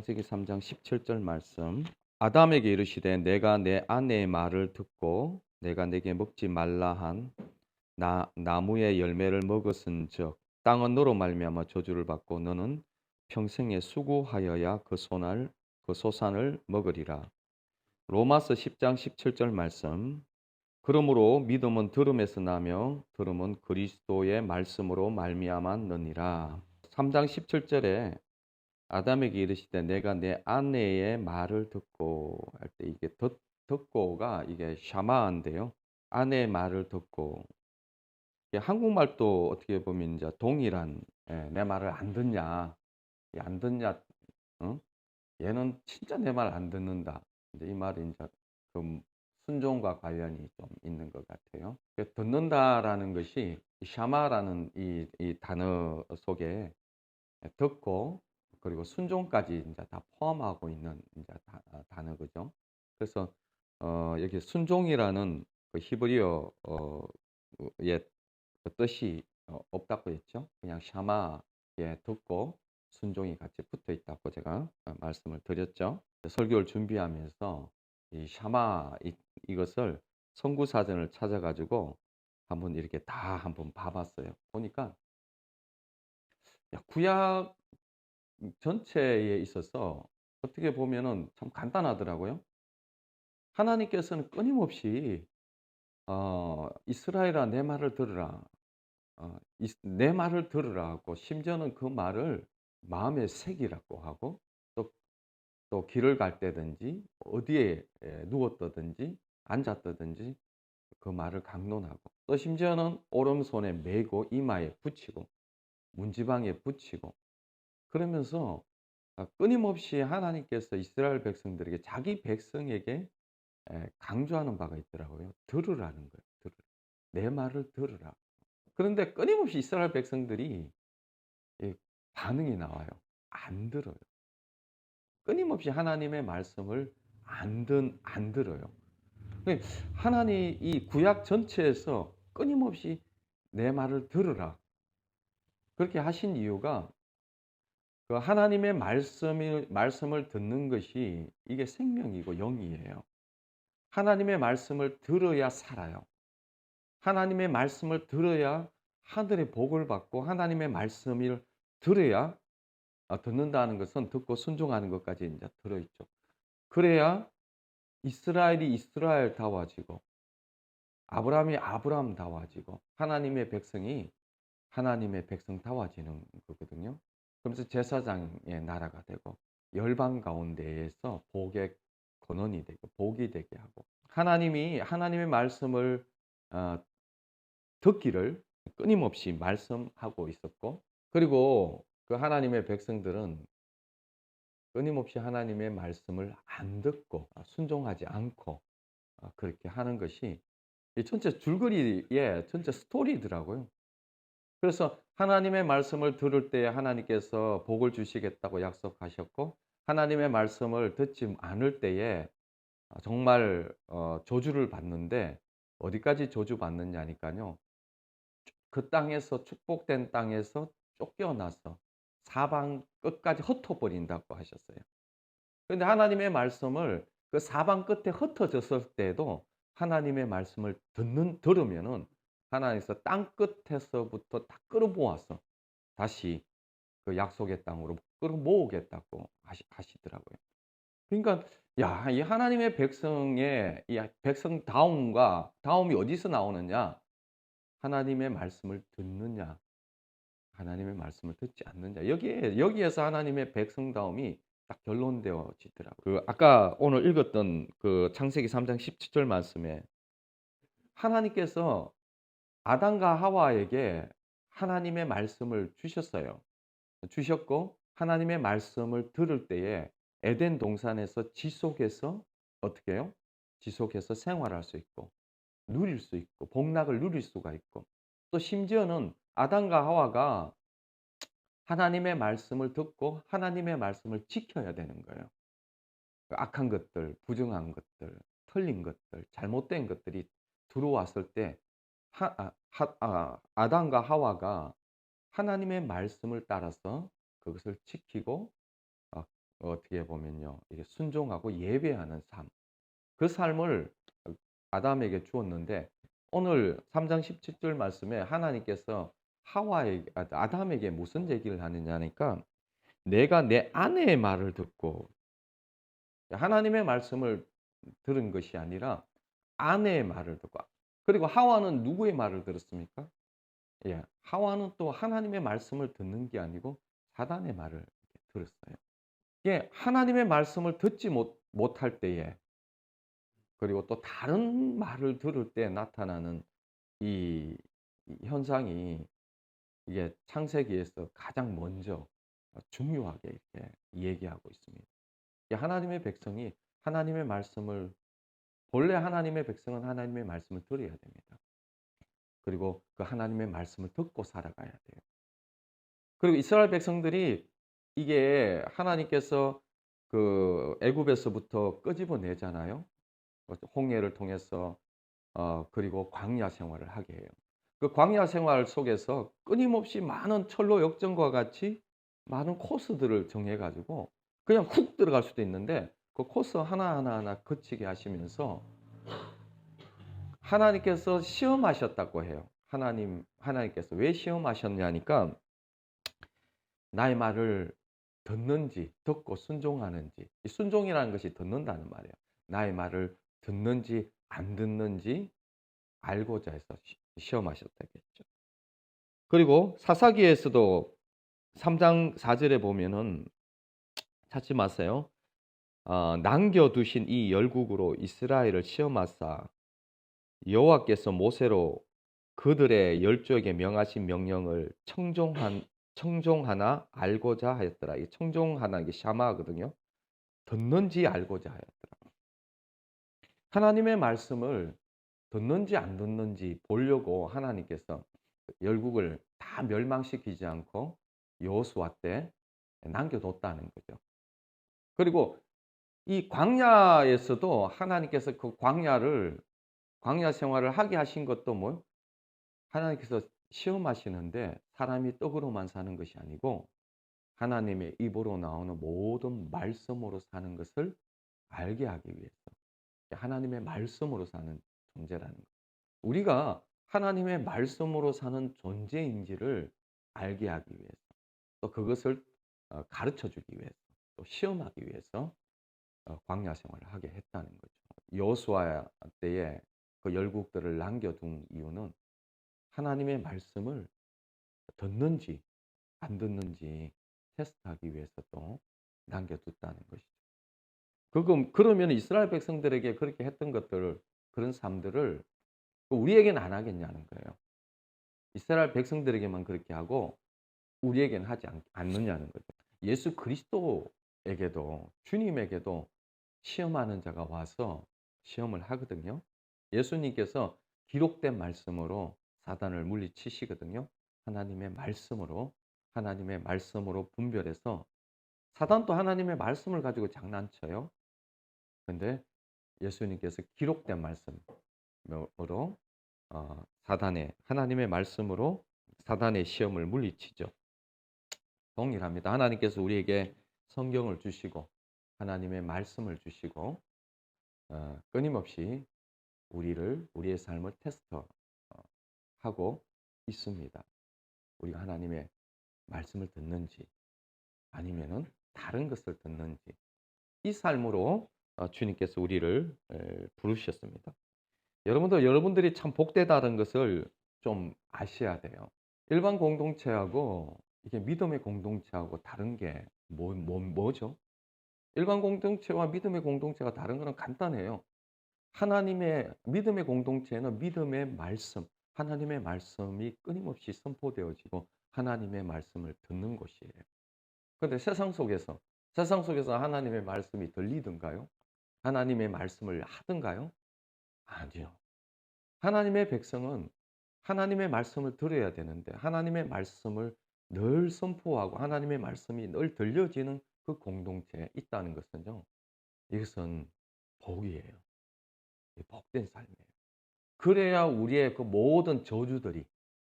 창세기 3장 17절 말씀. 아담에게 이르시되 내가 내 아내의 말을 듣고 내가 내게 먹지 말라 한 나무의 열매를 먹었은즉 땅은 너로 말미암아 저주를 받고 너는 평생에 수고하여야 그 소산을 먹으리라. 로마서 10장 17절 말씀. 그러므로 믿음은 들음에서 나며 들음은 그리스도의 말씀으로 말미암았느니라. 3장 17절에 아담에게 이르시되 내가 내 아내의 말을 듣고 할 때 이게 듣고가 이게 샤마인데요. 아내의 말을 듣고 이게 한국말도 어떻게 보면 이제 동일한 내 말을 안 듣냐, 안 듣냐, 어? 얘는 진짜 내 말 안 듣는다. 이제 이 말이 이제 그 순종과 관련이 좀 있는 것 같아요. 듣는다라는 것이 이 샤마라는 이 단어 속에 듣고 그리고 순종까지 이제 다 포함하고 있는 이제 단어거죠. 그래서 여기 순종이라는 그 히브리어 의 그 뜻이 없다고 했죠. 그냥 샤마에 듣고 순종이 같이 붙어 있다고 제가 말씀을 드렸죠. 설교를 준비하면서 이 샤마 이것을 성구사전을 찾아가지고 한번 이렇게 다 한번 봐봤어요. 보니까 구약 전체에 있어서 어떻게 보면은 참 간단하더라고요. 하나님께서는 끊임없이 "이스라엘아 내 말을 들으라. 내 말을 들으라." 하고 심지어는 그 말을 마음에 새기라고 하고 또 길을 갈 때든지 어디에 누웠다든지 앉았다든지 그 말을 강론하고 또 심지어는 오른손에 메고 이마에 붙이고 문지방에 붙이고 그러면서 끊임없이 하나님께서 이스라엘 백성들에게 자기 백성에게 강조하는 바가 있더라고요. 들으라는 거예요. 들으라. 내 말을 들으라. 그런데 끊임없이 이스라엘 백성들이 이 반응이 나와요. 안 들어요. 끊임없이 하나님의 말씀을 안 들어요. 그 하나님 이 구약 전체에서 끊임없이 내 말을 들으라. 그렇게 하신 이유가 그 하나님의 말씀을 듣는 것이 이게 생명이고 영이에요. 하나님의 말씀을 들어야 살아요. 하나님의 말씀을 들어야 하늘의 복을 받고 하나님의 말씀을 들어야 듣는다는 것은 듣고 순종하는 것까지 이제 들어있죠. 그래야 이스라엘이 이스라엘다워지고 아브라함이 아브라함다워지고 하나님의 백성이 하나님의 백성다워지는 거거든요. 그러면서 제사장의 나라가 되고 열방 가운데에서 복의 근원이 되고 복이 되게 하고 하나님이 하나님의 말씀을 어 듣기를 끊임없이 말씀하고 있었고 그리고 그 하나님의 백성들은 끊임없이 하나님의 말씀을 안 듣고 순종하지 않고 그렇게 하는 것이 이 전체 줄거리의 전체 스토리더라고요. 그래서 하나님의 말씀을 들을 때 하나님께서 복을 주시겠다고 약속하셨고 하나님의 말씀을 듣지 않을 때에 정말 저주를 받는데 어디까지 저주받느냐니까요. 그 땅에서 축복된 땅에서 쫓겨나서 사방 끝까지 흩어버린다고 하셨어요. 그런데 하나님의 말씀을 그 사방 끝에 흩어졌을 때에도 하나님의 말씀을 들으면은 하나님께서 땅 끝에서부터 다 끌어모아서 다시 그 약속의 땅으로 끌어모으겠다고 하시더라고요. 그러니까 야, 이 하나님의 백성의 이 백성다움과 다움이 어디서 나오느냐? 하나님의 말씀을 듣느냐, 하나님의 말씀을 듣지 않느냐. 여기에서 하나님의 백성다움이 딱 결론되어지더라고요. 그 아까 오늘 읽었던 그 창세기 3장 17절 말씀에 하나님께서 아담과 하와에게 하나님의 말씀을 주셨어요. 주셨고 하나님의 말씀을 들을 때에 에덴 동산에서 지속해서 어떻게 해요? 지속해서 생활할 수 있고 누릴 수 있고 복락을 누릴 수가 있고 또 심지어는 아담과 하와가 하나님의 말씀을 듣고 하나님의 말씀을 지켜야 되는 거예요. 그 악한 것들, 부정한 것들, 틀린 것들, 잘못된 것들이 들어왔을 때 아담과 하와가 하나님의 말씀을 따라서 그것을 지키고 어떻게 보면요. 이게 순종하고 예배하는 삶. 그 삶을 아담에게 주었는데 오늘 3장 17절 말씀에 하나님께서 아담에게 무슨 얘기를 하느냐니까 내가 내 아내의 말을 듣고 하나님의 말씀을 들은 것이 아니라 아내의 말을 듣고 그리고 하와는 누구의 말을 들었습니까? 예. 하와는 또 하나님의 말씀을 듣는 게 아니고 사단의 말을 들었어요. 예. 하나님의 말씀을 듣지 못할 때에 그리고 또 다른 말을 들을 때 나타나는 이 현상이 이게 창세기에서 가장 먼저 중요하게 이렇게 얘기하고 있습니다. 이 하나님의 백성이 하나님의 말씀을 본래 하나님의 백성은 하나님의 말씀을 들어야 됩니다. 그리고 그 하나님의 말씀을 듣고 살아가야 돼요. 그리고 이스라엘 백성들이 이게 하나님께서 그 애굽에서부터 끄집어내잖아요. 홍해를 통해서 그리고 광야 생활을 하게 해요. 그 광야 생활 속에서 끊임없이 많은 철로 역정과 같이 많은 코스들을 정해 가지고 그냥 훅 들어갈 수도 있는데 그 코스 하나하나 거치게 하시면서 하나님께서 시험하셨다고 해요. 하나님께서 왜 시험하셨냐니까 나의 말을 듣는지 듣고 순종하는지 이 순종이라는 것이 듣는다는 말이에요. 나의 말을 듣는지 안 듣는지 알고자 해서 시험하셨다겠죠. 그리고 사사기에서도 3장 4절에 보면은 찾지 마세요. 남겨두신 이 열국으로 이스라엘을 시험하사 여호와께서 모세로 그들의 열조에게 명하신 명령을 청종하나 알고자 하였더라. 이 청종하나 이게 샤마거든요. 듣는지 알고자 하였더라. 하나님의 말씀을 듣는지 안 듣는지 보려고 하나님께서 열국을 다 멸망시키지 않고 여호수아 때 남겨뒀다는 거죠. 그리고 이 광야에서도 하나님께서 그 광야 생활을 하게 하신 것도 뭐 하나님께서 시험하시는데 사람이 떡으로만 사는 것이 아니고 하나님의 입으로 나오는 모든 말씀으로 사는 것을 알게 하기 위해서 하나님의 말씀으로 사는 존재라는 것. 우리가 하나님의 말씀으로 사는 존재인지를 알게 하기 위해서 또 그것을 가르쳐 주기 위해서 또 시험하기 위해서 광야 생활을 하게 했다는 거죠. 여호수아 때에 그 열국들을 남겨둔 이유는 하나님의 말씀을 듣는지 안 듣는지 테스트하기 위해서 또 남겨뒀다는 것이죠. 그러면 이스라엘 백성들에게 그렇게 했던 것들을 그런 삶들을 우리에게는 안 하겠냐는 거예요. 이스라엘 백성들에게만 그렇게 하고 우리에게는 하지 않느냐는 거죠. 예수 그리스도에게도 주님에게도 시험하는 자가 와서 시험을 하거든요. 예수님께서 기록된 말씀으로 사단을 물리치시거든요. 하나님의 말씀으로 분별해서 사단도 하나님의 말씀을 가지고 장난쳐요. 근데 예수님께서 기록된 말씀으로 하나님의 말씀으로 사단의 시험을 물리치죠. 동일합니다. 하나님께서 우리에게 성경을 주시고 하나님의 말씀을 주시고 끊임없이 우리의 삶을 테스트하고 있습니다. 우리가 하나님의 말씀을 듣는지 아니면은 다른 것을 듣는지 이 삶으로 주님께서 우리를 부르셨습니다. 여러분들이 참 복되다는 것을 좀 아셔야 돼요. 일반 공동체하고 이게 믿음의 공동체하고 다른 게 뭐죠? 일반 공동체와 믿음의 공동체가 다른 거는 간단해요. 하나님의 믿음의 공동체는 믿음의 말씀, 하나님의 말씀이 끊임없이 선포되어지고 하나님의 말씀을 듣는 곳이에요. 그런데 세상 속에서 하나님의 말씀이 들리던가요? 하나님의 말씀을 하던가요? 아니요. 하나님의 백성은 하나님의 말씀을 들어야 되는데 하나님의 말씀을 늘 선포하고 하나님의 말씀이 늘 들려지는 그 공동체에 있다는 것은요. 이것은 복이에요. 복된 삶이에요. 그래야 우리의 그 모든 저주들이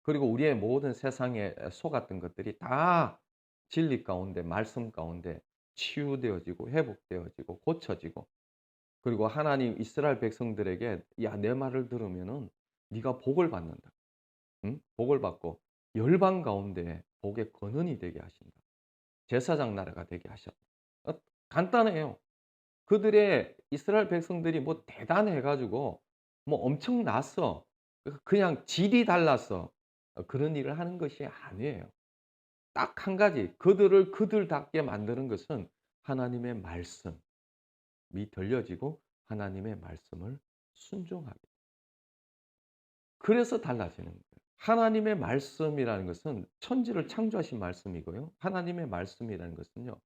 그리고 우리의 모든 세상에 속았던 것들이 다 진리 가운데 말씀 가운데 치유되어지고 회복되어지고 고쳐지고, 그리고 하나님 이스라엘 백성들에게 "야 내 말을 들으면은 네가 복을 받는다. 응? 복을 받고 열방 가운데 복의 근원이 되게 하신다. 제사장 나라가 되게 하셨다." 어 간단해요. 그들의 이스라엘 백성들이 뭐 대단해 가지고 뭐 엄청났어. 그냥 질이 달랐어. 그런 일을 하는 것이 아니에요. 딱 한 가지, 그들을 그들답게 만드는 것은 하나님의 말씀이 들려지고 하나님의 말씀을 순종하게. 그래서 달라지는 거예요. 하나님의 말씀이라는 것은 천지를 창조하신 말씀이고요. 하나님의 말씀이라는 것은요,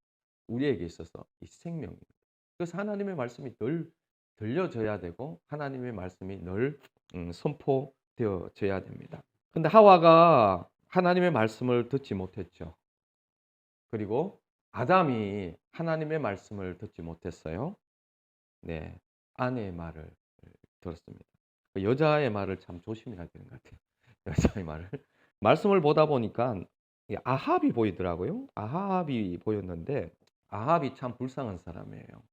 우리에게 있어서 이 생명입니다. 그래서 하나님의 말씀이 늘 들려져야 되고 하나님의 말씀이 늘 선포되어져야 됩니다. 근데 하와가 하나님의 말씀을 듣지 못했죠. 그리고 아담이 하나님의 말씀을 듣지 못했어요. 네. 아내의 말을 들었습니다. 그 여자의 말을 참 조심해야 되는 것 같아요. 여자의 말을. 말씀을 보다 보니까 이 아합이 보이더라고요. 아합이 보였는데 아합이 참 불쌍한 사람이에요.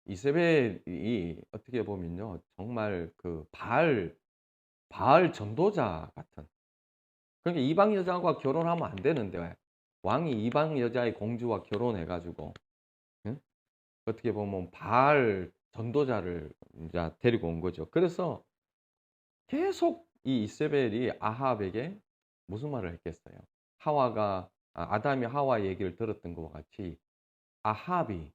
이세벨이 어떻게 보면요, 정말 그 바알 전도자 같은. 그러니까 이방 여자와 결혼하면 안 되는데 왜 왕이 이방 여자의 공주와 결혼해 가지고, 응? 어떻게 보면 바알 전도자를 인자 데리고 온 거죠. 그래서 계속 이 이세벨이 아합에게 무슨 말을 했겠어요? 아담이 하와 얘기를 들었던 것과 같이 아합이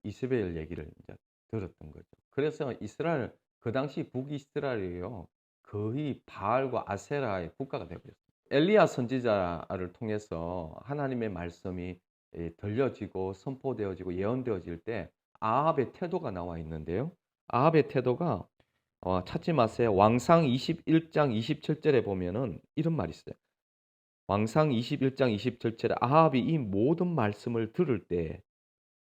이세벨 얘기를 인제 들었던 거죠. 그래서 이스라엘, 그 당시 북이스라엘이요, 거의 바알과 아세라의 국가가 되어 버렸어요. 엘리야 선지자를 통해서 하나님의 말씀이 들려지고 선포되어지고 예언되어질 때 아합의 태도가 나와 있는데요. 아합의 태도가, 찾지 마세요. 왕상 21장 27절에 보면은 이런 말이 있어요. 왕상 21장 27절에 아합이 이 모든 말씀을 들을 때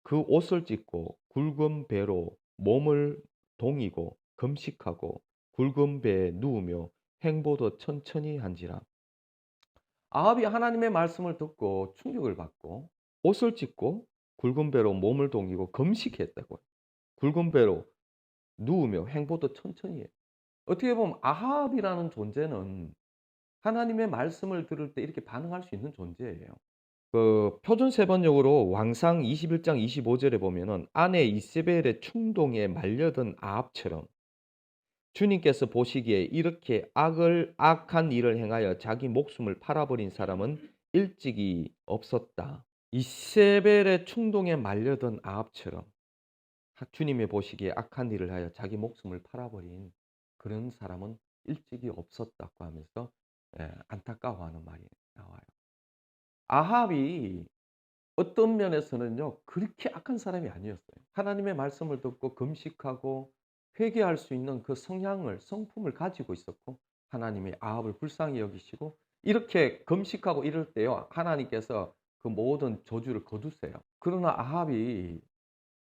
그 옷을 찢고 굵은 배로 몸을 동이고 금식하고 굵은 배에 누우며 행보도 천천히 한지라. 아합이 하나님의 말씀을 듣고 충격을 받고 옷을 찢고 굵은 배로 몸을 동이고 금식했다고요. 굵은 배로 누우며 행보도 천천히 해요. 어떻게 보면 아합이라는 존재는 하나님의 말씀을 들을 때 이렇게 반응할 수 있는 존재예요. 그 표준 세번역으로 왕상 21장 25절에 보면은 아내 이세벨의 충동에 말려든 아합처럼 주님께서 보시기에 이렇게 악한 일을 행하여 자기 목숨을 팔아버린 사람은 일찍이 없었다. 이세벨의 충동에 말려든 아합처럼 주님이 보시기에 악한 일을 하여 자기 목숨을 팔아버린 그런 사람은 일찍이 없었다고 하면서 안타까워하는 말이 나와요. 아합이 어떤 면에서는요, 그렇게 악한 사람이 아니었어요. 하나님의 말씀을 듣고 금식하고 회개할 수 있는 그 성품을 가지고 있었고, 하나님이 아합을 불쌍히 여기시고, 이렇게 금식하고 이럴 때요, 하나님께서 그 모든 저주를 거두세요. 그러나 아합이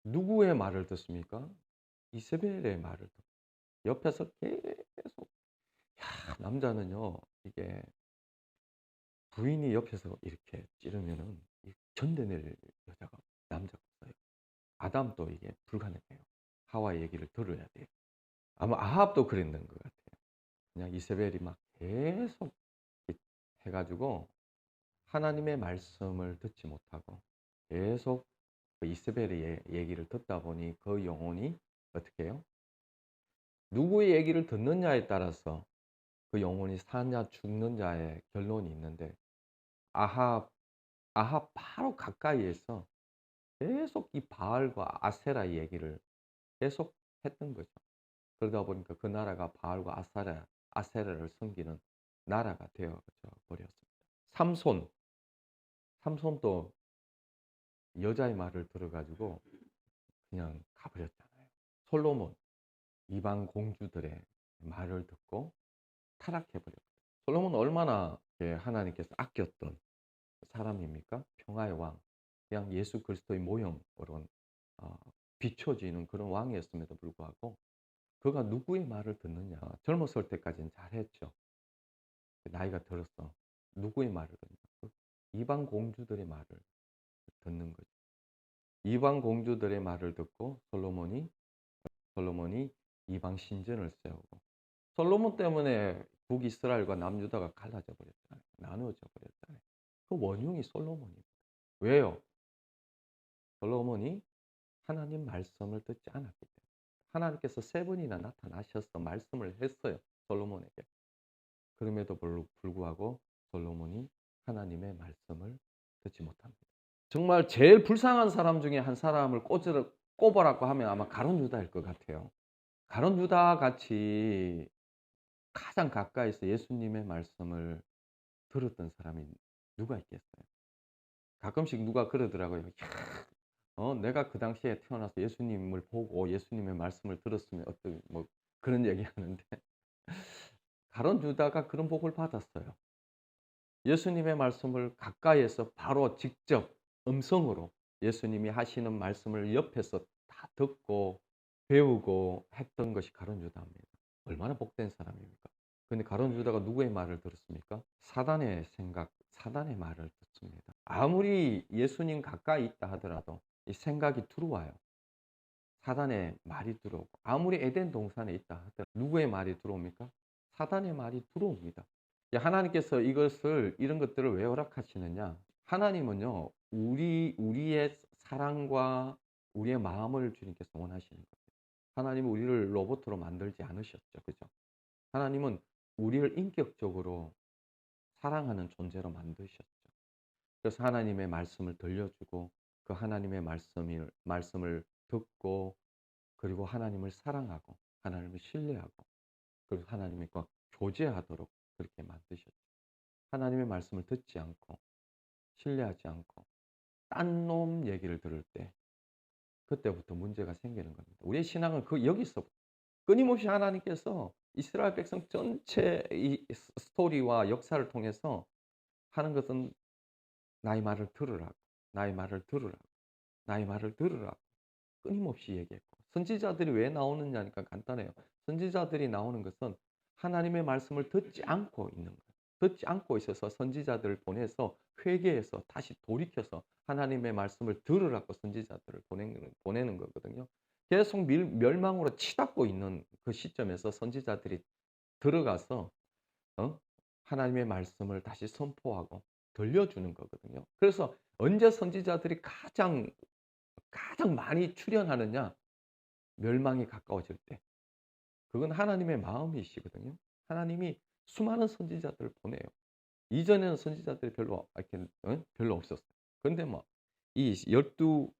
누구의 말을 듣습니까? 이세벨의 말을 듣고 옆에서 계속, 남자는요, 이게 부인이 옆에서 이렇게 찌르면은 견뎌낼 여자가 남자가 없어요. 아담도 이게 불가능해요. 하와 얘기를 들어야 돼요. 아마 아합도 그랬는 것 같아요. 그냥 이세벨이 막 계속 해 가지고 하나님의 말씀을 듣지 못하고 계속 그 이세벨의 얘기를 듣다 보니 그 영혼이 어떻게 해요? 누구의 얘기를 듣느냐에 따라서 그 영혼이 사냐 죽느냐의 결론이 있는데, 아합 바로 가까이에서 계속 이 바알과 아세라 얘기를 계속 했던 거죠. 그러다 보니까 그 나라가 바알과 아세라를 섬기는 나라가 되어 버렸습니다. 삼손, 삼손도 여자의 말을 들어 가지고 그냥 가버렸잖아요. 솔로몬, 이방 공주들의 말을 듣고 타락해 버렸거든요. 솔로몬은 얼마나 하나님께서 아꼈던 사람입니까? 평화의 왕, 그냥 예수 그리스도의 모형으로 어, 비춰지는 그런 왕이었음에도 불구하고 그가 누구의 말을 듣느냐. 젊었을 때까지는 잘했죠. 나이가 들어서 누구의 말을 듣냐. 그 이방 공주들의 말을 듣는 거죠. 이방 공주들의 말을 듣고 솔로몬이 이방 신전을 세우고, 솔로몬 때문에 북이스라엘과 남유다가 갈라져 버렸잖아요. 나누어져 버렸잖아요. 그 원흉이 솔로몬입니다. 왜요? 솔로몬이 하나님 말씀을 듣지 않았기 때문에. 하나님께서 3번이나 나타나셔서 말씀을 했어요, 솔로몬에게. 그럼에도 불구하고 솔로몬이 하나님의 말씀을 듣지 못합니다. 정말 제일 불쌍한 사람 중에 한 사람을 꼽으라고 하면 아마 가룟 유다일 것 같아요. 가룟 유다 같이 가장 가까이서 예수님의 말씀을 들었던 사람이 누가 있겠어요? 가끔씩 누가 그러더라고요. 내가 그 당시에 태어나서 예수님을 보고 예수님의 말씀을 들었으면 어떤 뭐 그런 얘기하는데 가룟 유다가 그런 복을 받았어요. 예수님의 말씀을 가까이에서 바로 직접 음성으로 예수님이 하시는 말씀을 옆에서 다 듣고 배우고 했던 것이 가룟 유다입니다. 얼마나 복된 사람입니까? 근데 가룟 유다가 누구의 말을 들었습니까? 사단의 생각, 사단의 말을 듣습니다. 아무리 예수님 가까이 있다 하더라도 이 생각이 들어와요. 사단의 말이 들어오고, 아무리 에덴 동산에 있다 하더라도 누구의 말이 들어옵니까? 사단의 말이 들어옵니다. 하나님께서 이런 것들을 왜 허락하시느냐? 하나님은요, 우리의 사랑과 우리의 마음을 주님께서 원하시는 거예요. 하나님은 우리를 로봇으로 만들지 않으셨죠. 그죠? 하나님은 우리를 인격적으로 사랑하는 존재로 만드셨죠. 그래서 하나님의 말씀을 들려주고, 그 하나님의 말씀을 듣고, 그리고 하나님을 사랑하고, 하나님을 신뢰하고, 그리고 하나님과 교제하도록 그렇게 만드셨죠. 하나님의 말씀을 듣지 않고, 신뢰하지 않고, 딴 놈 얘기를 들을 때, 그때부터 문제가 생기는 겁니다. 우리의 신앙은 여기서 끊임없이 하나님께서 이스라엘 백성 전체 이 스토리와 역사를 통해서 하는 것은 나의 말을 들으라고, 나의 말을 들으라고, 나의 말을 들으라고 끊임없이 얘기했고, 선지자들이 왜 나오느냐니까 간단해요. 선지자들이 나오는 것은 하나님의 말씀을 듣지 않고 있는 거예요. 듣지 않고 있어서 선지자들을 보내서 회개해서 다시 돌이켜서 하나님의 말씀을 들으라고 선지자들을 보내는 거거든요. 계속 멸망으로 치닫고 있는 그 시점에서 선지자들이 들어가서 하나님의 말씀을 다시 선포하고 들려주는 거거든요. 그래서 언제 선지자들이 가장 많이 출현하느냐? 멸망이 가까워질 때. 그건 하나님의 마음이시거든요. 하나님이 수많은 선지자들을 보내요. 이전에는 선지자들이 별로 없었어요. 그런데 이 12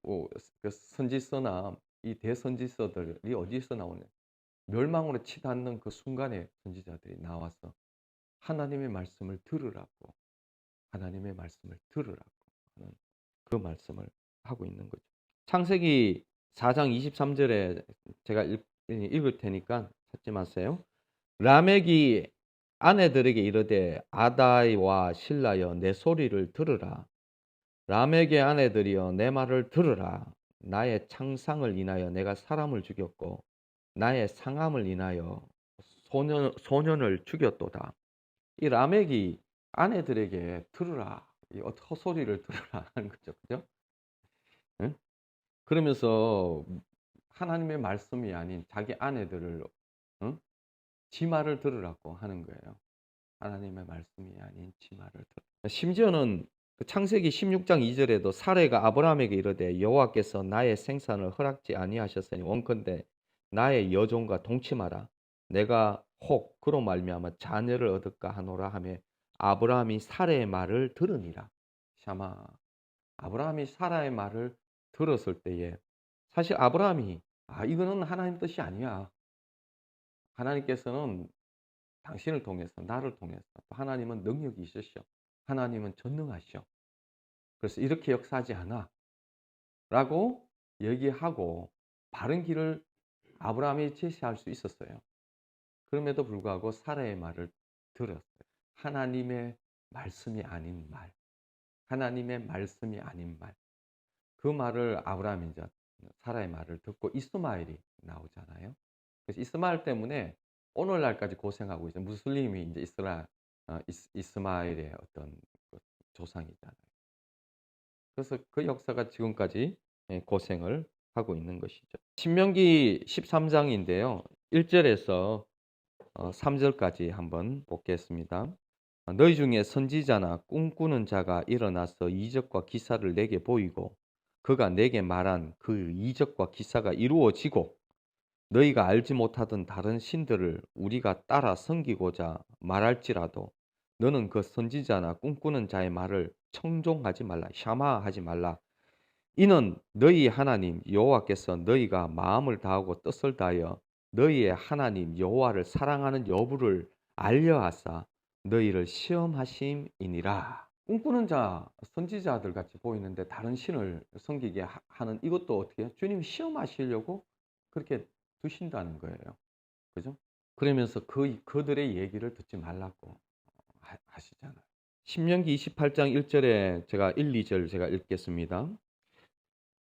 그 선지서나 이 대선지서들이 어디서 나오냐? 멸망으로 치닫는 그 순간에 선지자들이 나와서 하나님의 말씀을 들으라고, 하나님의 말씀을 들으라고 하는 그 말씀을 하고 있는 거죠. 창세기 4장 23절에 제가 읽을 테니까 찾지 마세요. 라멕이 아내들에게 이르되 아다이와 실라여 내 소리를 들으라. 라멕의 아내들이여 내 말을 들으라. 나의 창상을 인하여 내가 사람을 죽였고 나의 상함을 인하여 소년을 죽였도다. 이 라멕이 아내들에게 들으라, 이 헛소리를 들으라 하는 거죠. 그죠? 응? 그러면서 하나님의 말씀이 아닌 자기 아내들을 지 말을 들으라고 하는 거예요. 하나님의 말씀이 아닌 지 말을 들으라. 심지어는 그 창세기 16장 2절에도 사레가 아브라함에게 이르되 여호와께서 나의 생산을 허락지 아니하셨으니 원컨대 나의 여종과 동침하라. 내가 혹 그로 말미암아 자녀를 얻을까 하노라 하며 아브라함이 사레의 말을 들으니라. 샤마. 아브라함이 사라의 말을 들었을 때에 사실 아브라함이 이거는 하나님 뜻이 아니야. 하나님께서는 당신을 통해서, 나를 통해서, 또 하나님은 능력이 있으셔. 하나님은 전능하셔. 그래서 이렇게 역사하지 않아 라고 얘기하고 바른 길을 아브라함이 제시할 수 있었어요. 그럼에도 불구하고 사라의 말을 들었어요. 하나님의 말씀이 아닌 말, 하나님의 말씀이 아닌 말. 그 말을 아브라함이 이제 사라의 말을 듣고 이스마엘이 나오잖아요. 그래서 이스마엘 때문에 오늘날까지 고생하고 있어요. 무슬림이 이제 이스마엘의 어떤 조상이잖아요. 그래서 그 역사가 지금까지 고생을 하고 있는 것이죠. 신명기 13장인데요. 1절에서 3절까지 한번 보겠습니다. 너희 중에 선지자나 꿈꾸는 자가 일어나서 이적과 기사를 내게 보이고 그가 내게 말한 그 이적과 기사가 이루어지고 너희가 알지 못하던 다른 신들을 우리가 따라 섬기고자 말할지라도 너는 그 선지자나 꿈꾸는 자의 말을 청종하지 말라. 샤마하지 말라. 이는 너희 하나님 여호와께서 너희가 마음을 다하고 뜻을 다하여 너희의 하나님 여호와를 사랑하는 여부를 알려하사 너희를 시험하심이니라. 꿈꾸는 자, 선지자들 같이 보이는데 다른 신을 섬기게 하는 이것도 어떻게 해요? 주님이 시험하시려고 그렇게 두신다는 거예요. 그죠? 그러면서 그들의 얘기를 듣지 말라고 하시잖아요. 신명기 28장 1절에 제가 1, 2절 제가 읽겠습니다.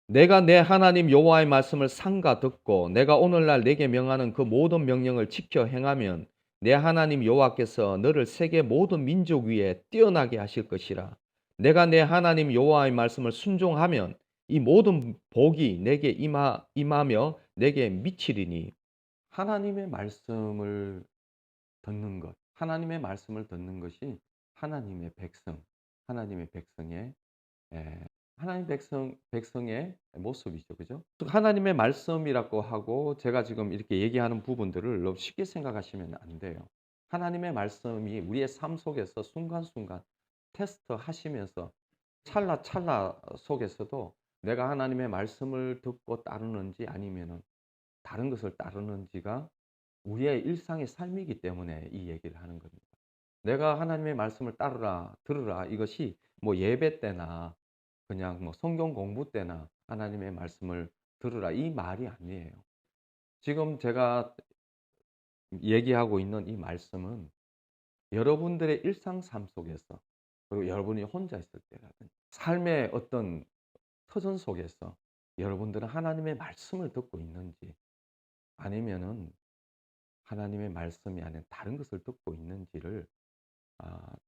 내가 내 하나님 여호와의 말씀을 삼가 듣고 내가 오늘날 내게 명하는 그 모든 명령을 지켜 행하면 내 하나님 여호와께서 너를 세계 모든 민족 위에 뛰어나게 하실 것이라. 내가 내 하나님 여호와의 말씀을 순종하면 이 모든 복이 내게 임하며 내게 미치리니. 하나님의 말씀을 듣는 것, 하나님의 말씀을 듣는 것이 하나님의 백성, 하나님의 백성의 하나님 백성의 모습이죠. 그죠? 하나님의 말씀이라고 하고 제가 지금 이렇게 얘기하는 부분들을 너무 쉽게 생각하시면 안 돼요. 하나님의 말씀이 우리의 삶 속에서 순간순간 테스트 하시면서 찰나찰나 속에서도 내가 하나님의 말씀을 듣고 따르는지 아니면은 다른 것을 따르는지가 우리의 일상의 삶이기 때문에 이 얘기를 하는 겁니다. 내가 하나님의 말씀을 따르라, 들으라 이것이 뭐 예배 때나 그냥 뭐 성경 공부 때나 하나님의 말씀을 들으라 이 말이 아니에요. 지금 제가 얘기하고 있는 이 말씀은 여러분들의 일상 삶 속에서 그리고 여러분이 혼자 있을 때라든지 삶의 어떤 터전 속에서 여러분들은 하나님의 말씀을 듣고 있는지 아니면은 하나님의 말씀이 아닌 다른 것을 듣고 있는지를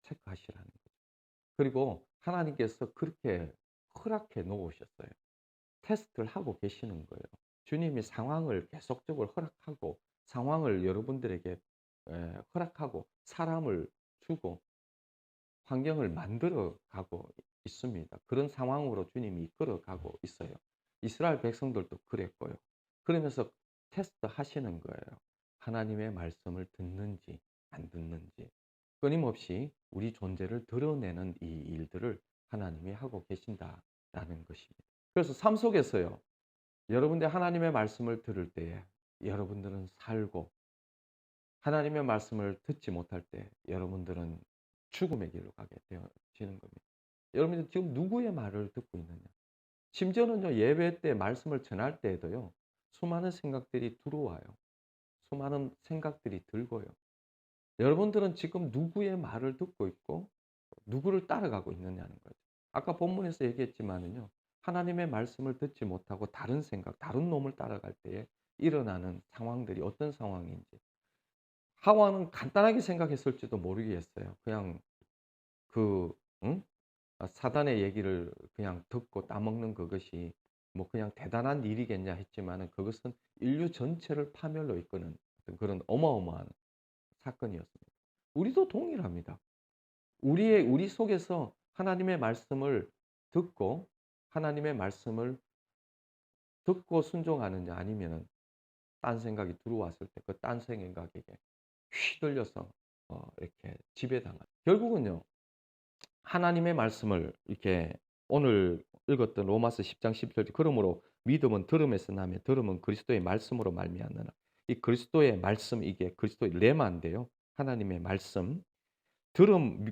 체크하시라는 거죠. 그리고 하나님께서 그렇게 허락해 놓으셨어요. 테스트를 하고 계시는 거예요. 주님이 상황을 계속적으로 허락하고 상황을 여러분들에게 허락하고 사람을 주고 환경을 만들어 가고 있습니다. 그런 상황으로 주님이 이끌어 가고 있어요. 이스라엘 백성들도 그랬고요. 그러면서 테스트 하시는 거예요. 하나님의 말씀을 듣는지 안 듣는지. 끊임없이 우리 존재를 드러내는 이 일들을 하나님이 하고 계신다라는 것입니다. 그래서 삶 속에서요. 여러분들 하나님의 말씀을 들을 때에 여러분들은 살고 하나님의 말씀을 듣지 못할 때 여러분들은 죽음의 길로 가게 되어지는 겁니다. 여러분들 지금 누구의 말을 듣고 있느냐? 심지어는요, 예배 때 말씀을 전할 때에도요, 수많은 생각들이 들어와요. 수많은 생각들이 들고요. 여러분들은 지금 누구의 말을 듣고 있고 누구를 따라가고 있느냐는 거죠. 아까 본문에서 얘기했지만은요. 하나님의 말씀을 듣지 못하고 다른 생각, 다른 놈을 따라갈 때에 일어나는 상황들이 어떤 상황인지. 하와는 간단하게 생각했을지도 모르겠어요. 그냥 그 응? 사단의 얘기를 그냥 듣고 따먹는 그것이 뭐 그냥 대단한 일이겠냐 했지만은 그것은 인류 전체를 파멸로 이끄는 그런 어마어마한 사건이었습니다. 우리도 동일합니다. 우리 속에서 하나님의 말씀을 듣고 하나님의 말씀을 듣고 순종하느냐 아니면은 딴 생각이 들어왔을 때 그 딴 생각에게 휘둘려서 이렇게 지배당한. 결국은요. 하나님의 말씀을 이렇게 오늘 읽었던 로마서 10장 10절 그러므로 믿음은 들음에서 나며 들음은 그리스도의 말씀으로 말미암느라. 이 그리스도의 말씀 이게 그리스도의 레마인데요. 하나님의 말씀.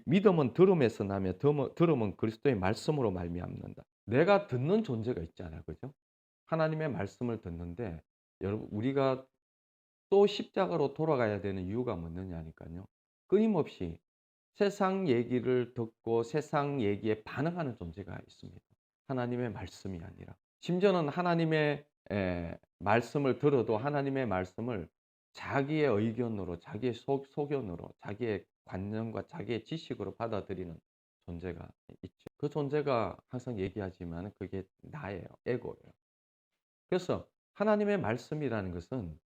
믿음은 들음에서 나며 들음은 그리스도의 말씀으로 말미암는다. 내가 듣는 존재가 있잖아요. 그죠? 하나님의 말씀을 듣는데 여러분 우리가 또 십자가로 돌아가야 되는 이유가 뭐냐니까요. 끊임없이 세상 얘기를 듣고 세상 얘기에 반응하는 존재가 있습니다. 하나님의 말씀이 아니라. 심지어는 하나님의 말씀을 들어도 하나님의 말씀을 자기의 의견으로, 자기의 소견으로, 자기의 관념과 자기의 지식으로 받아들이는 존재가 있죠. 그 존재가 항상 얘기하지만 그게 나예요. 에고예요. 그래서 하나님의 말씀이라는 것은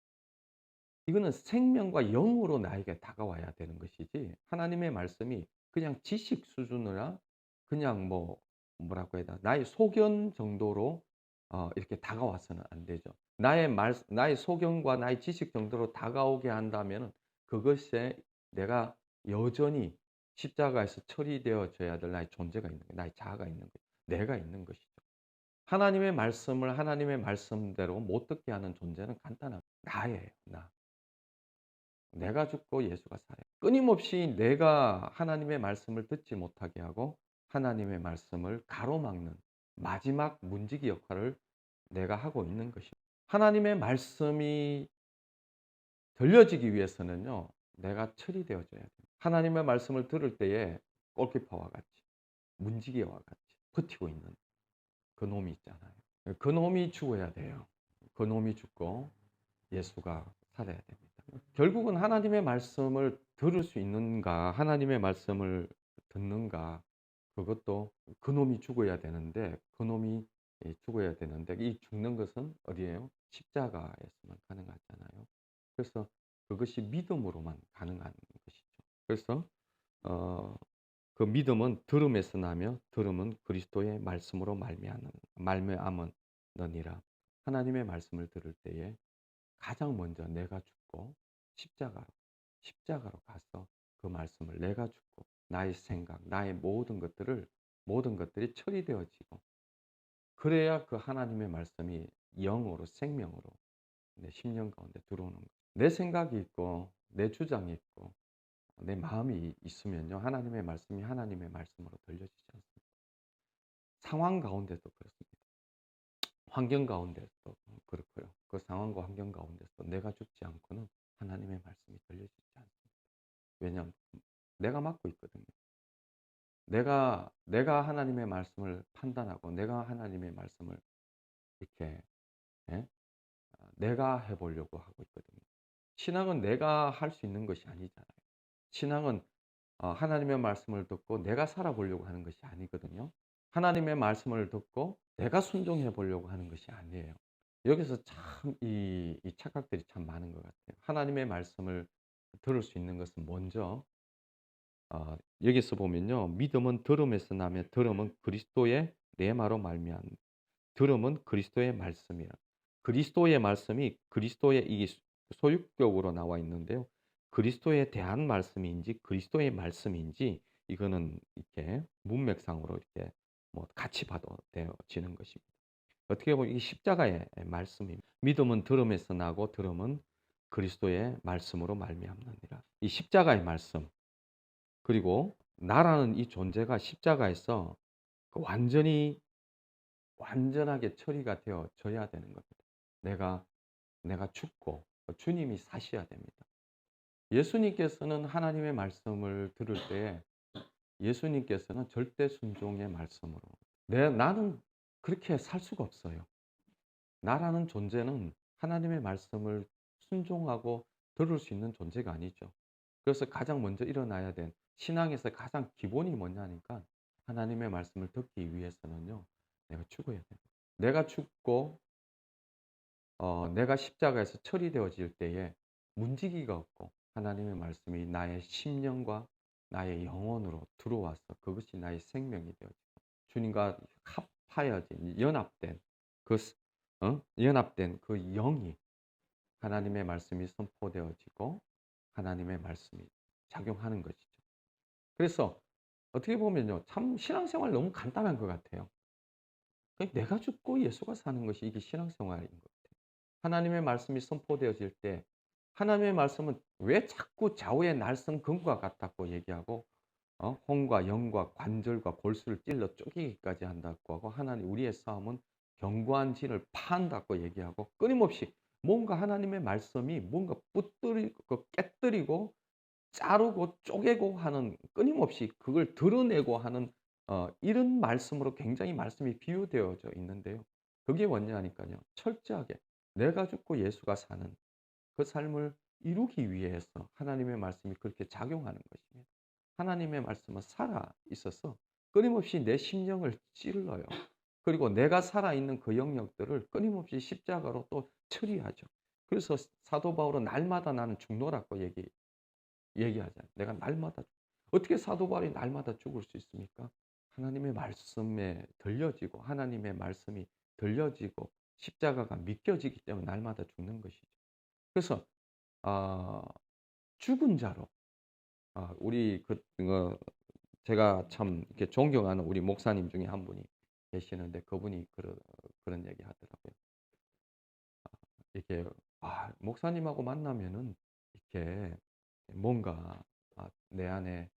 이거는 생명과 영으로 나에게 다가와야 되는 것이지 하나님의 말씀이 그냥 지식 수준이나 그냥 뭐라고 해야 되나 나의 소견 정도로 이렇게 다가와서는 안 되죠. 나의 소견과 나의 지식 정도로 다가오게 한다면은 그것에 내가 여전히 십자가에서 처리되어져야 될 나의 존재가 있는 거예요. 나의 자아가 있는 거예요. 내가 있는 것이죠. 하나님의 말씀을 하나님의 말씀대로 못 듣게 하는 존재는 간단합니다. 나예요. 나. 내가 죽고 예수가 살아요. 끊임없이 내가 하나님의 말씀을 듣지 못하게 하고 하나님의 말씀을 가로막는 마지막 문지기 역할을 내가 하고 있는 것입니다. 하나님의 말씀이 들려지기 위해서는요. 내가 처리되어져야 돼요. 하나님의 말씀을 들을 때에 골키퍼와 같이 문지기와 같이 버티고 있는 그 놈이 있잖아요. 그 놈이 죽어야 돼요. 그 놈이 죽고 예수가 살아야 됩니다. 결국은 하나님의 말씀을 들을 수 있는가, 하나님의 말씀을 듣는가, 그것도 그놈이 죽어야 되는데, 그놈이 죽어야 되는데, 이 죽는 것은 어디예요? 십자가에서만 가능하잖아요. 그래서 그것이 믿음으로만 가능한 것이죠. 그래서 어, 그 믿음은 들음에서 나며 들음은 그리스도의 말씀으로 말미암느니라. 하나님의 말씀을 들을 때에 가장 먼저 내가 죽고 십자가로 가서 그 말씀을 내가 죽고 나의 생각, 나의 모든 것들이 처리되어지고 그래야 그 하나님의 말씀이 영으로 생명으로 내 심령 가운데 들어오는 거예요. 내 생각이 있고 내 주장이 있고 내 마음이 있으면요. 하나님의 말씀이 하나님의 말씀으로 들려지지 않습니다. 상황 가운데도 그렇습니다. 환경 가운데서 그렇고요. 그 상황과 환경 가운데서 내가 죽지 않고는 하나님의 말씀이 들려지지 않습니다. 왜냐하면 내가 맡고 있거든요. 내가 하나님의 말씀을 판단하고 내가 하나님의 말씀을 이렇게 예? 내가 해보려고 하고 있거든요. 신앙은 내가 할 수 있는 것이 아니잖아요. 신앙은 하나님의 말씀을 듣고 내가 살아보려고 하는 것이 아니거든요. 하나님의 말씀을 듣고 내가 순종해 보려고 하는 것이 아니에요. 여기서 참 이 착각들이 참 많은 것 같아요. 하나님의 말씀을 들을 수 있는 것은 먼저 여기서 보면요. 믿음은 들음에서 나며 들음은 그리스도의 레마로 말미암. 들음은 그리스도의 말씀이야. 그리스도의 말씀이 그리스도의 이 소유격으로 나와 있는데요. 그리스도에 대한 말씀인지 그리스도의 말씀인지 이거는 이렇게 문맥상으로 이렇게 같이 봐도 되어지는 것입니다. 어떻게 보면 이 십자가의 말씀입니다. 믿음은 들음에서 나고 들음은 그리스도의 말씀으로 말미암느니라. 이 십자가의 말씀 그리고 나라는 이 존재가 십자가에서 완전하게 처리가 되어져야 되는 겁니다. 내가 죽고 주님이 사셔야 됩니다. 예수님께서는 하나님의 말씀을 들을 때 예수님께서는 절대 순종의 말씀으로 나는 그렇게 살 수가 없어요. 나라는 존재는 하나님의 말씀을 순종하고 들을 수 있는 존재가 아니죠. 그래서 가장 먼저 일어나야 된 신앙에서 가장 기본이 뭐냐니까 하나님의 말씀을 듣기 위해서는요. 내가 죽어야 돼요. 내가 죽고 내가 십자가에서 처리되어질 때에 문지기가 없고 하나님의 말씀이 나의 심령과 나의 영혼으로 들어와서 그것이 나의 생명이 되어지고 주님과 합하여진 연합된 그 영이 하나님의 말씀이 선포되어지고 하나님의 말씀이 작용하는 것이죠. 그래서 어떻게 보면요. 참 신앙생활 너무 간단한 것 같아요. 내가 죽고 예수가 사는 것이 이게 신앙생활인 것 같아요. 하나님의 말씀이 선포되어질 때 하나님의 말씀은 왜 자꾸 좌우의 날선 금과 같다고 얘기하고 혼과 영과 관절과 골수를 찔러 쪼개기까지 한다고 하고 하나님 우리의 싸움은 견고한 진을 파한다고 얘기하고 끊임없이 뭔가 하나님의 말씀이 뭔가 붙들고 깨뜨리고 자르고 쪼개고 하는 끊임없이 그걸 드러내고 하는 이런 말씀으로 굉장히 말씀이 비유되어져 있는데요. 그게 뭐냐니까요. 철저하게 내가 죽고 예수가 사는 그 삶을 이루기 위해서 하나님의 말씀이 그렇게 작용하는 것입니다. 하나님의 말씀은 살아 있어서 끊임없이 내 심령을 찔러요. 그리고 내가 살아있는 그 영역들을 끊임없이 십자가로 또 처리하죠. 그래서 사도 바울은 날마다 나는 죽노라고 얘기하잖아요. 내가 날마다 어떻게 사도 바울이 날마다 죽을 수 있습니까? 하나님의 말씀에 들려지고 하나님의 말씀이 들려지고 십자가가 믿겨지기 때문에 날마다 죽는 것이죠. 그래서 아 죽은 자로 우리 제가 참 이렇게 존경하는 우리 목사님 중에 한 분이 계시는데 그분이 그런 얘기 하더라고요. 이렇게 목사님하고 만나면은 이렇게 뭔가 내 안에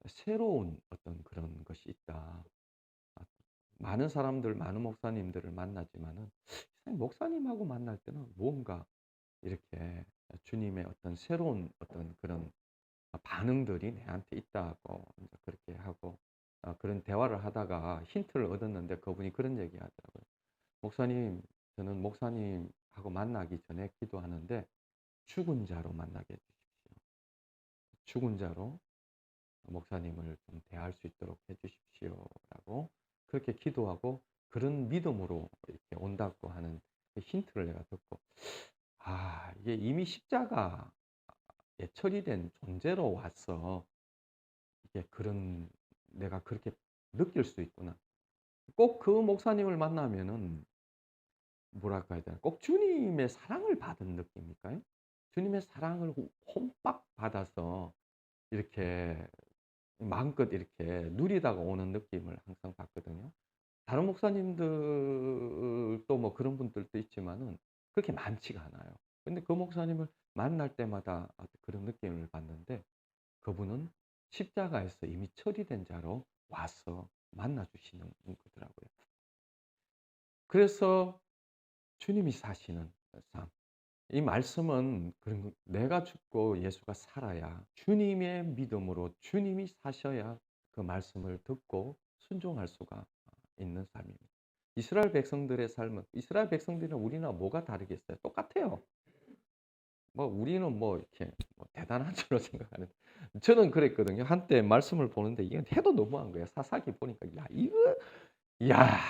새로운 어떤 그런 것이 있다. 아 많은 사람들, 많은 목사님들을 만나지만은 목사님하고 만날 때는 뭔가 이렇게 주님의 어떤 새로운 어떤 그런 반응들이 내한테 있다고 인제 그렇게 하고 그런 대화를 하다가 힌트를 얻었는데 그분이 그런 얘기하더라고요. "목사님, 저는 목사님하고 만나기 전에 기도하는데 죽은 자로 만나게 해 주십시오. 죽은 자로 목사님을 좀 대할 수 있도록 해 주십시오."라고 그렇게 기도하고 그런 믿음으로 이렇게 온다고 하는 그 힌트를 내가 듣고 이게 이미 십자가에 처리된 존재로 와서 이게 그런 '내가 그렇게 느낄 수 있구나.' 꼭 그 목사님을 만나면은 뭐랄까 해야 되나 꼭 주님의 사랑을 받은 느낌일까요? 주님의 사랑을 홈박 받아서 이렇게 마음껏 이렇게 누리다가 오는 느낌을 항상 받거든요. 다른 목사님들도 뭐 그런 분들도 있지만은 그렇게 많지가 않아요. 근데 그 목사님을 만날 때마다 그런 느낌을 받는데 그분은 십자가에서 이미 처리된 자로 와서 만나 주시는 거더라고요. 그래서 주님이 사시는 삶. 이 말씀은 그런 내가 죽고 예수가 살아야 주님의 믿음으로 주님이 사셔야 그 말씀을 듣고 순종할 수가 있는 삶입니다. 이스라엘 백성들의 삶은 이스라엘 백성들이랑 우리나 뭐가 다르겠어요? 똑같아요. 뭐 우리는 뭐 이렇게 뭐 대단한 줄로 생각하는데 저는 그랬거든요. 한때 말씀을 보는데 이게 해도 너무한 거예요. 사사기 보니까 야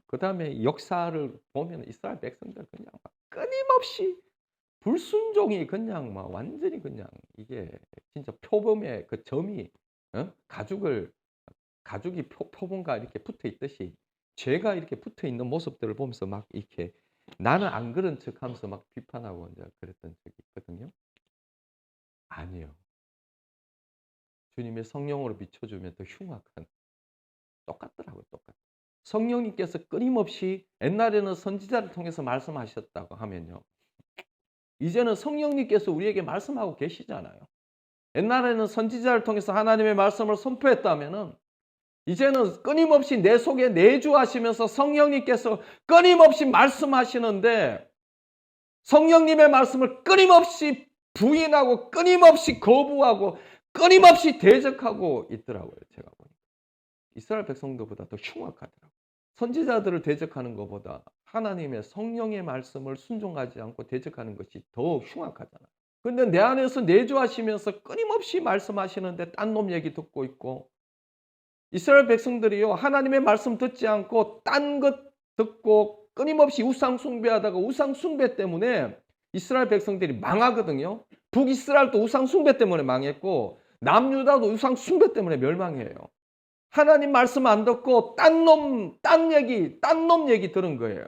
그다음에 역사를 보면 이스라엘 백성들 그냥 막 끊임없이 불순종이 그냥 막 완전히 그냥 이게 진짜 표범의 그 점이 가죽을 가죽이 표범과 이렇게 붙어 있듯이 죄가 이렇게 붙어 있는 모습들을 보면서 막 이렇게 나는 안 그런 척하면서 막 비판하고 인제 그랬던 적이 있거든요. 아니요. 주님의 성령으로 비춰 주면 더 흉악한 똑같더라고요, 똑같아. 성령님께서 끊임없이 옛날에는 선지자를 통해서 말씀하셨다고 하면요. 이제는 성령님께서 우리에게 말씀하고 계시잖아요. 옛날에는 선지자를 통해서 하나님의 말씀을 선포했다면은 이제는 끊임없이 내 속에 내주하시면서 성령님께서 끊임없이 말씀하시는데 성령님의 말씀을 끊임없이 부인하고 끊임없이 거부하고 끊임없이 대적하고 있더라고요, 제가 보니까. 이스라엘 백성들보다 더 흉악하더라고요. 선지자들을 대적하는 것보다 하나님의 성령의 말씀을 순종하지 않고 대적하는 것이 더 흉악하잖아요. 근데 내 안에서 내주하시면서 끊임없이 말씀하시는데 딴 놈 얘기 듣고 있고 이스라엘 백성들이요 하나님의 말씀 듣지 않고 딴 것 듣고 끊임없이 우상 숭배하다가 우상 숭배 때문에 이스라엘 백성들이 망하거든요. 북이스라엘도 우상 숭배 때문에 망했고 남유다도 우상 숭배 때문에 멸망해요. 하나님 말씀 안 듣고 딴 놈 얘기 들은 거예요.